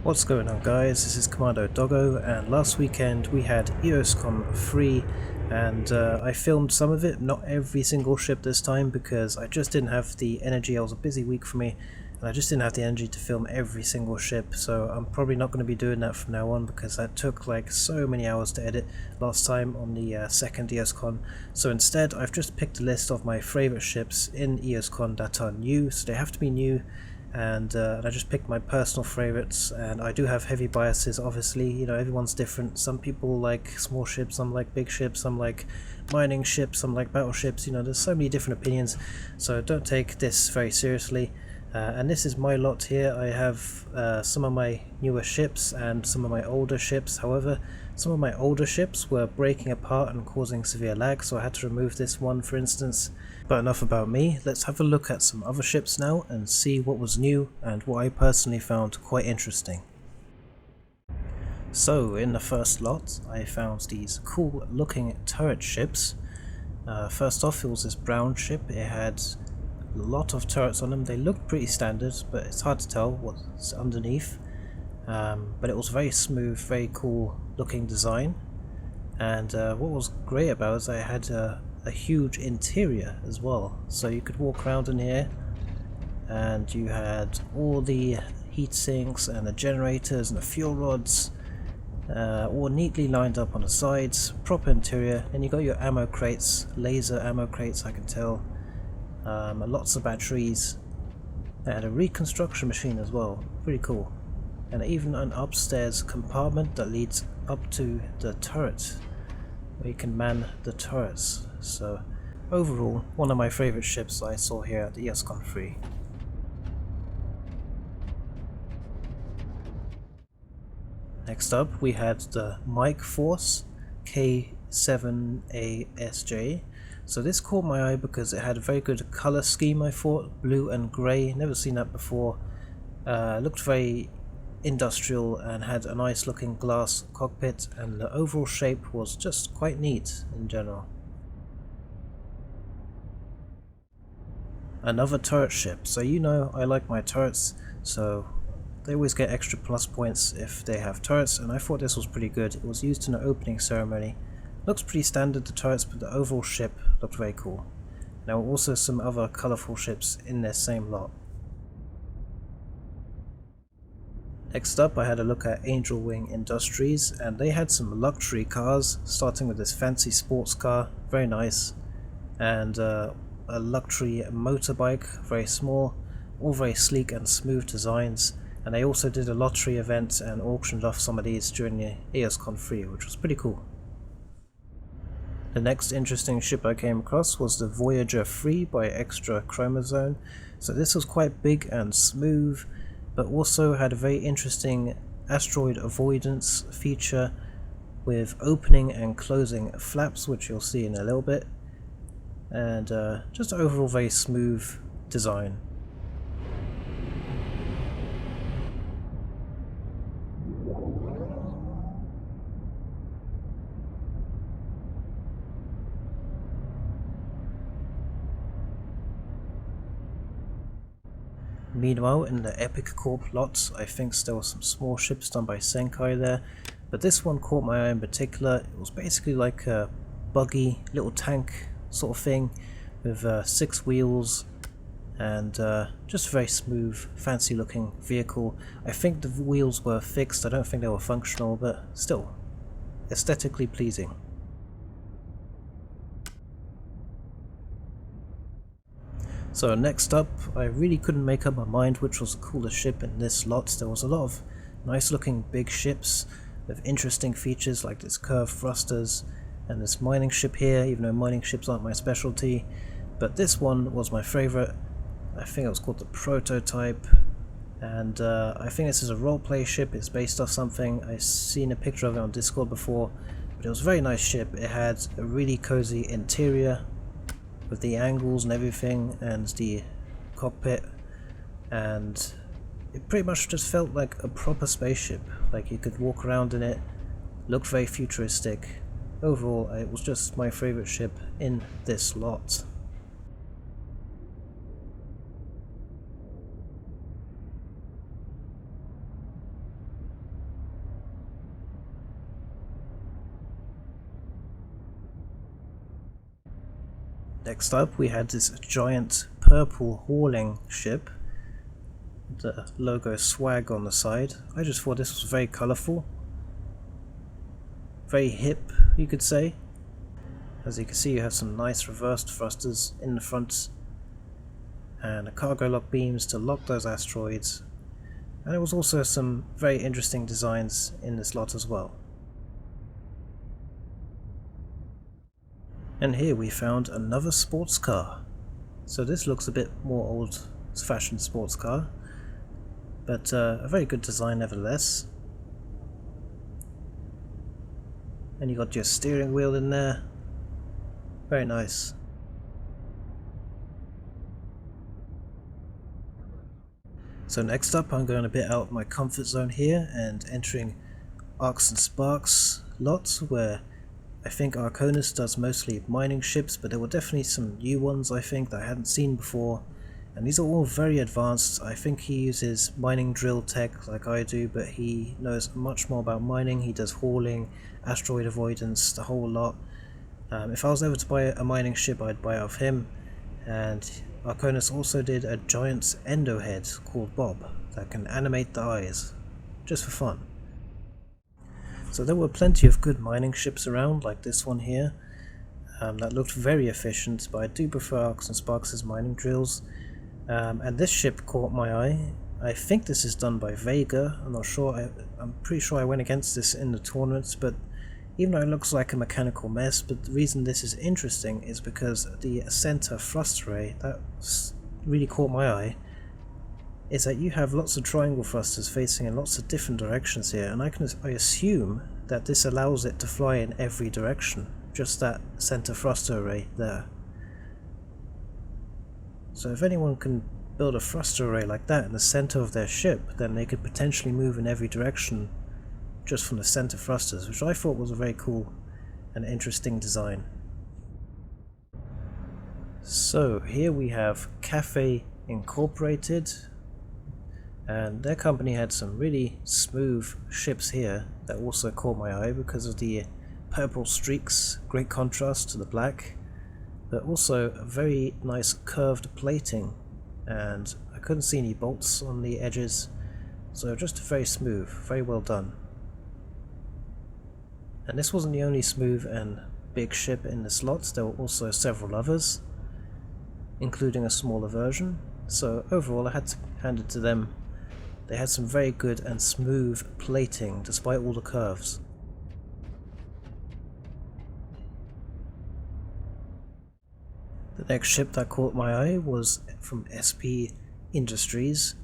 What's going on, guys? This is Commando Doggo, and last weekend we had Eos Con 3, and I filmed some of it, not every single ship this time, because I just didn't have the energy. It was a busy week for me, and I just didn't have the energy to film every single ship, so I'm probably not going to be doing that from now on, because that took like so many hours to edit last time on the second Eos Con. So instead, I've just picked a list of my favourite ships in Eos Con that are new, so they have to be new. And I just picked my personal favorites, and I do have heavy biases, obviously. You know, everyone's different. Some people like small ships, some like big ships, some like mining ships, some like battleships. You know, there's so many different opinions, so don't take this very seriously. And this is my lot here. I have some of my newer ships and some of my older ships. However, some of my older ships were breaking apart and causing severe lag, so I had to remove this one, for instance. But enough about me, let's have a look at some other ships now and see what was new and what I personally found quite interesting. So in the first lot I found these cool looking turret ships. First off, it was this brown ship. It had a lot of turrets on them. They looked pretty standard, but it's hard to tell what's underneath. But it was very smooth, very cool looking design. And what was great about it is it had a huge interior as well, so you could walk around in here and you had all the heat sinks and the generators and the fuel rods all neatly lined up on the sides, proper interior. And you got your ammo crates, laser ammo crates, I can tell, lots of batteries, and a reconstruction machine as well, pretty cool. And even an upstairs compartment that leads up to the turret, where you can man the turrets. So overall, one of my favourite ships I saw here at the Eos Con 3. Next up we had the Mike Force K7ASJ. So this caught my eye because it had a very good colour scheme, I thought, blue and grey, never seen that before. Looked very industrial and had a nice looking glass cockpit, and the overall shape was just quite neat in general. Another turret ship. So you know I like my turrets, so they always get extra plus points if they have turrets, and I thought this was pretty good. It was used in an opening ceremony. Looks pretty standard, the turrets, but the overall ship looked very cool. There were also some other colourful ships in this same lot. Next up I had a look at Angel Wing Industries, and they had some luxury cars, starting with this fancy sports car, very nice, and a luxury motorbike, very small, all very sleek and smooth designs. And they also did a lottery event and auctioned off some of these during the Eos Con 3, which was pretty cool. The next interesting ship I came across was the Voyager 3 by Extra Chromosome. So this was quite big and smooth, but also had a very interesting asteroid avoidance feature with opening and closing flaps, which you'll see in a little bit, and just overall very smooth design. Meanwhile, in the Epic Corp lots, I think there were some small ships done by Senkai there, but this one caught my eye in particular. It was basically like a buggy little tank sort of thing with 6 wheels, and just a very smooth, fancy looking vehicle. I think the wheels were fixed, I don't think they were functional, but still aesthetically pleasing. So next up, I really couldn't make up my mind which was the coolest ship in this lot. There was a lot of nice looking big ships with interesting features like this curved thrusters and this mining ship here, even though mining ships aren't my specialty. But this one was my favourite. I think it was called the Prototype, and I think this is a roleplay ship. It's based off something. I've seen a picture of it on Discord before, but it was a very nice ship. It had a really cozy interior with the angles and everything, and the cockpit, and it pretty much just felt like a proper spaceship. Like you could walk around in it, looked very futuristic. Overall, it was just my favourite ship in this lot. Next up we had this giant purple hauling ship, the logo swag on the side. I just thought this was very colourful, very hip you could say. As you can see, you have some nice reversed thrusters in the front and a cargo lock beams to lock those asteroids, and there was also some very interesting designs in this lot as well. And here we found another sports car. So this looks a bit more old-fashioned sports car, but a very good design nevertheless. And you got your steering wheel in there. Very nice. So next up I'm going a bit out of my comfort zone here and entering Arcs and Sparks lots, where I think Arconis does mostly mining ships, but there were definitely some new ones I think that I hadn't seen before, and these are all very advanced. I think he uses mining drill tech like I do, but he knows much more about mining. He does hauling, asteroid avoidance, the whole lot. If I was ever to buy a mining ship, I'd buy off him. And Arconis also did a giant endo head called Bob that can animate the eyes, just for fun. So there were plenty of good mining ships around, like this one here, that looked very efficient, but I do prefer Arcs and Sparks' mining drills. And this ship caught my eye. I think this is done by Vega, I'm not sure, I'm pretty sure I went against this in the tournaments, but even though it looks like a mechanical mess, but the reason this is interesting is because the center thrust array, that really caught my eye, is that you have lots of triangle thrusters facing in lots of different directions here, and I assume that this allows it to fly in every direction, just that center thruster array there. So if anyone can build a thruster array like that in the center of their ship, then they could potentially move in every direction just from the center thrusters, which I thought was a very cool and interesting design. So here we have Cafe Incorporated, and their company had some really smooth ships here that also caught my eye because of the purple streaks, great contrast to the black, but also a very nice curved plating, and I couldn't see any bolts on the edges, so just very smooth, very well done. And this wasn't the only smooth and big ship in the slots, there were also several others, including a smaller version, so overall I had to hand it to them. They had some very good and smooth plating despite all the curves. The next ship that caught my eye was from SP Industries,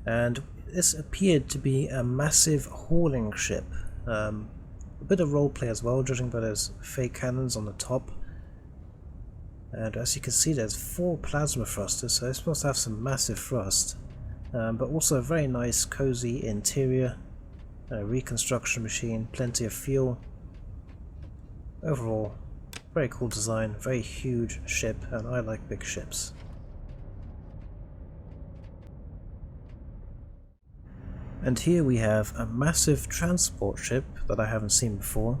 and this appeared to be a massive hauling ship. A bit of roleplay as well, judging by those fake cannons on the top. And as you can see, there's 4 plasma thrusters, so it's supposed to have some massive thrust. But also a very nice cozy interior, reconstruction machine, plenty of fuel. Overall, very cool design, very huge ship, and I like big ships. And here we have a massive transport ship that I haven't seen before.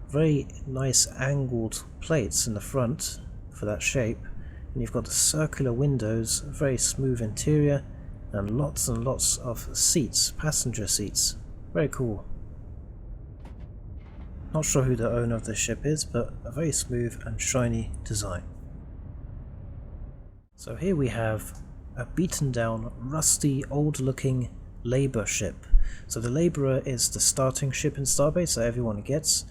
Very nice angled plates in the front for that shape, and you've got the circular windows, very smooth interior, and lots of seats, passenger seats. Very cool. Not sure who the owner of this ship is, but a very smooth and shiny design. So here we have a beaten down, rusty, old looking Labour ship. So the Labourer is the starting ship in Starbase that everyone gets.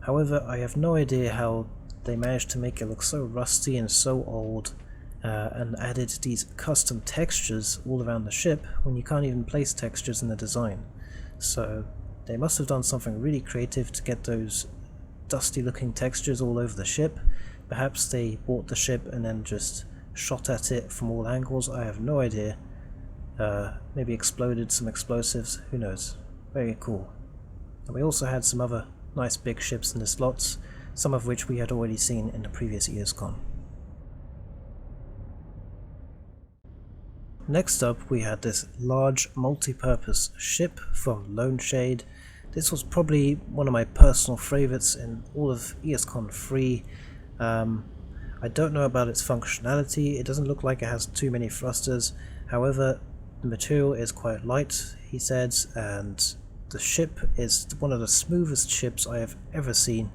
However, I have no idea how they managed to make it look so rusty and so old, and added these custom textures all around the ship when you can't even place textures in the design. So they must have done something really creative to get those dusty looking textures all over the ship. Perhaps they bought the ship and then just shot at it from all angles, I have no idea. Maybe exploded some explosives, who knows. Very cool. And we also had some other nice big ships in the slots, some of which we had already seen in the previous Eos Con. Next up we had this large multi-purpose ship from Lone Shade. This was probably one of my personal favourites in all of Eos Con 3. I don't know about its functionality. It doesn't look like it has too many thrusters. However, the material is quite light, he said, and the ship is one of the smoothest ships I have ever seen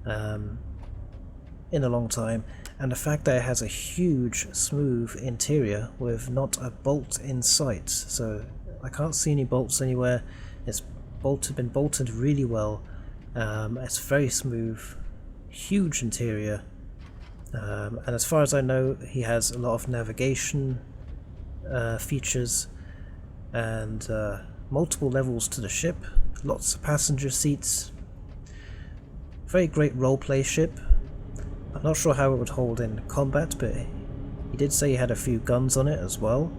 in a long time. And the fact that it has a huge, smooth interior with not a bolt in sight. So I can't see any bolts anywhere. It's been bolted really well. It's very smooth, huge interior. And as far as I know, he has a lot of navigation features and multiple levels to the ship, lots of passenger seats. Very great roleplay ship. I'm not sure how it would hold in combat, but he did say he had a few guns on it as well.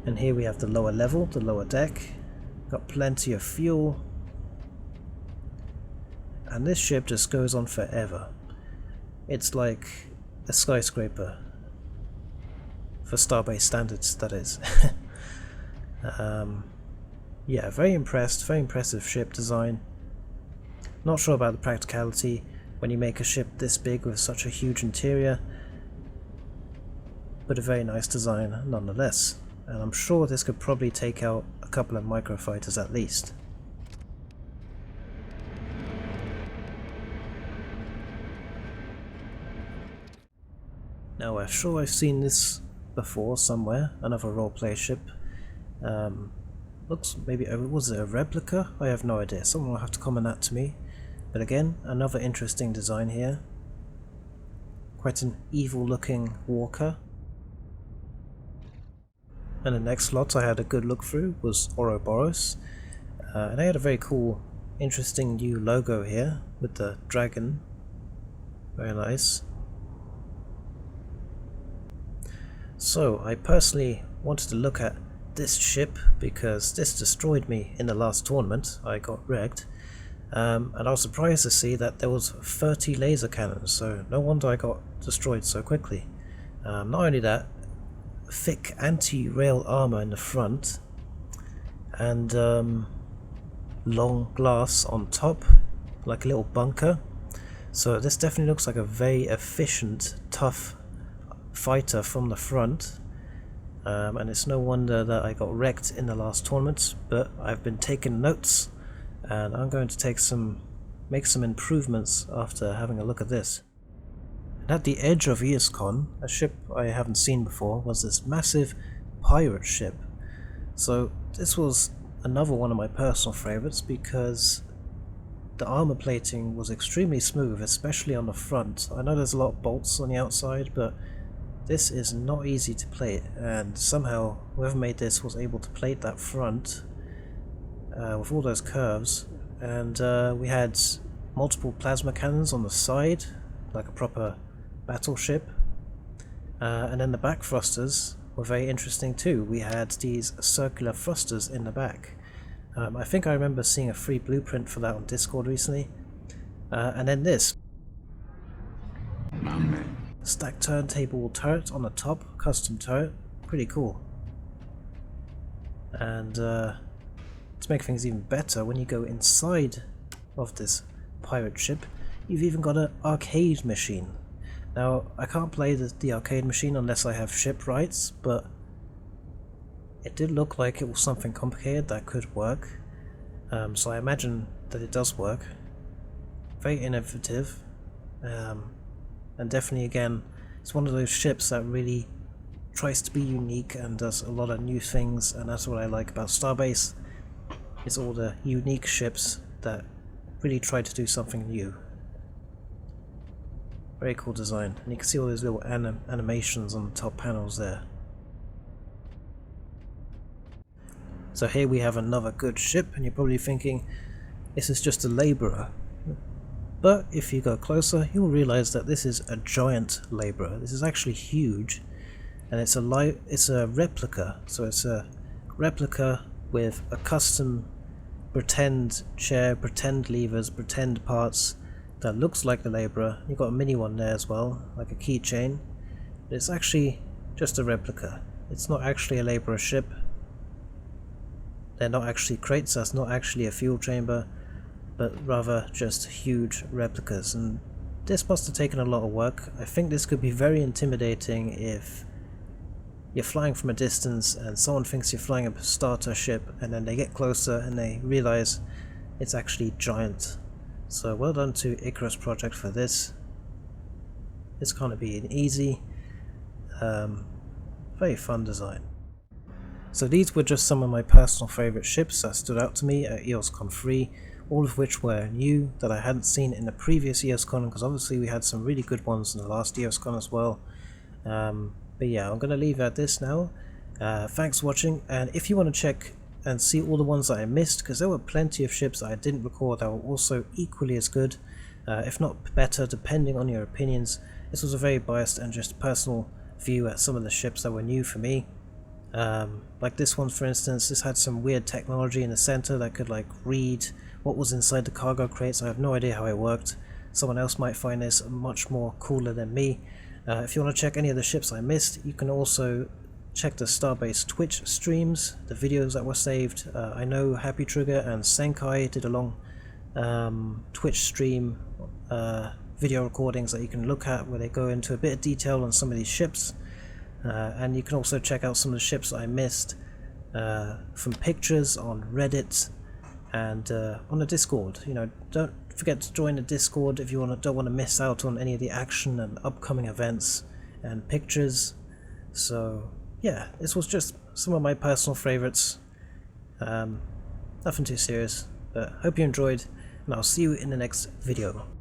And here we have the lower level, the lower deck. Got plenty of fuel. And this ship just goes on forever. It's like a skyscraper. For Starbase standards, that is. Yeah, very impressed, very impressive ship design. Not sure about the practicality when you make a ship this big with such a huge interior, but a very nice design nonetheless. And I'm sure this could probably take out a couple of microfighters at least. Now I'm sure I've seen this before somewhere, another roleplay ship. Looks maybe, was it a replica? I have no idea, someone will have to comment that to me. But again, another interesting design here. Quite an evil looking walker. And the next lot I had a good look through was Ouroboros. And they had a very cool, interesting new logo here with the dragon. Very nice. So I personally wanted to look at this ship because this destroyed me in the last tournament. I got wrecked. And I was surprised to see that there was 30 laser cannons, so no wonder I got destroyed so quickly. Not only that, thick anti-rail armor in the front, and long glass on top, like a little bunker. So this definitely looks like a very efficient, tough fighter from the front. And it's no wonder that I got wrecked in the last tournament, but I've been taking notes. And I'm going to make some improvements after having a look at this. And at the edge of Eos Con, a ship I haven't seen before, was this massive pirate ship. So this was another one of my personal favorites because the armor plating was extremely smooth, especially on the front. I know there's a lot of bolts on the outside, but this is not easy to plate, and somehow whoever made this was able to plate that front with all those curves. And we had multiple plasma cannons on the side, like a proper battleship. And then the back thrusters were very interesting too. We had these circular thrusters in the back. I think I remember seeing a free blueprint for that on Discord recently. And then this stacked turntable turret on the top, custom turret, pretty cool. And to make things even better, when you go inside of this pirate ship, you've even got an arcade machine. Now, I can't play the arcade machine unless I have ship rights, but it did look like it was something complicated that could work. So I imagine that it does work. Very innovative. And definitely, again, it's one of those ships that really tries to be unique and does a lot of new things, and that's what I like about Starbase. It's all the unique ships that really try to do something new. Very cool design, and you can see all those little animations on the top panels there. So here we have another good ship, and you're probably thinking this is just a labourer. But if you go closer, you'll realise that this is a giant labourer. This is actually huge, and it's a replica. So it's a replica with a custom pretend chair, pretend levers, pretend parts that looks like the labourer. You've got a mini one there as well, like a keychain. But it's actually just a replica. It's not actually a labourer ship. They're not actually crates, that's not actually a fuel chamber, but rather just huge replicas. And this must have taken a lot of work. I think this could be very intimidating if you're flying from a distance and someone thinks you're flying a starter ship, and then they get closer and they realize it's actually giant. So well done to Icarus Project for this. It's going to be an easy, very fun design. So these were just some of my personal favourite ships that stood out to me at Eos Con 3, all of which were new that I hadn't seen in the previous Eos Con, because obviously we had some really good ones in the last Eos Con as well. But yeah, I'm going to leave it at this now. Thanks for watching, and if you want to check and see all the ones that I missed, because there were plenty of ships that I didn't record that were also equally as good, if not better, depending on your opinions. This was a very biased and just personal view at some of the ships that were new for me. Like this one, for instance, this had some weird technology in the center that could like read what was inside the cargo crates. I have no idea how it worked. Someone else might find this much more cooler than me. If you want to check any of the ships I missed, you can also check the Starbase Twitch streams, the videos that were saved. I know Happy Trigger and Senkai did a long Twitch stream video recordings that you can look at, where they go into a bit of detail on some of these ships. And you can also check out some of the ships I missed from pictures on Reddit and on the Discord. You know, don't forget to join the Discord if you don't want to miss out on any of the action and upcoming events and pictures. So yeah, this was just some of my personal favorites. Nothing too serious, but hope you enjoyed, and I'll see you in the next video.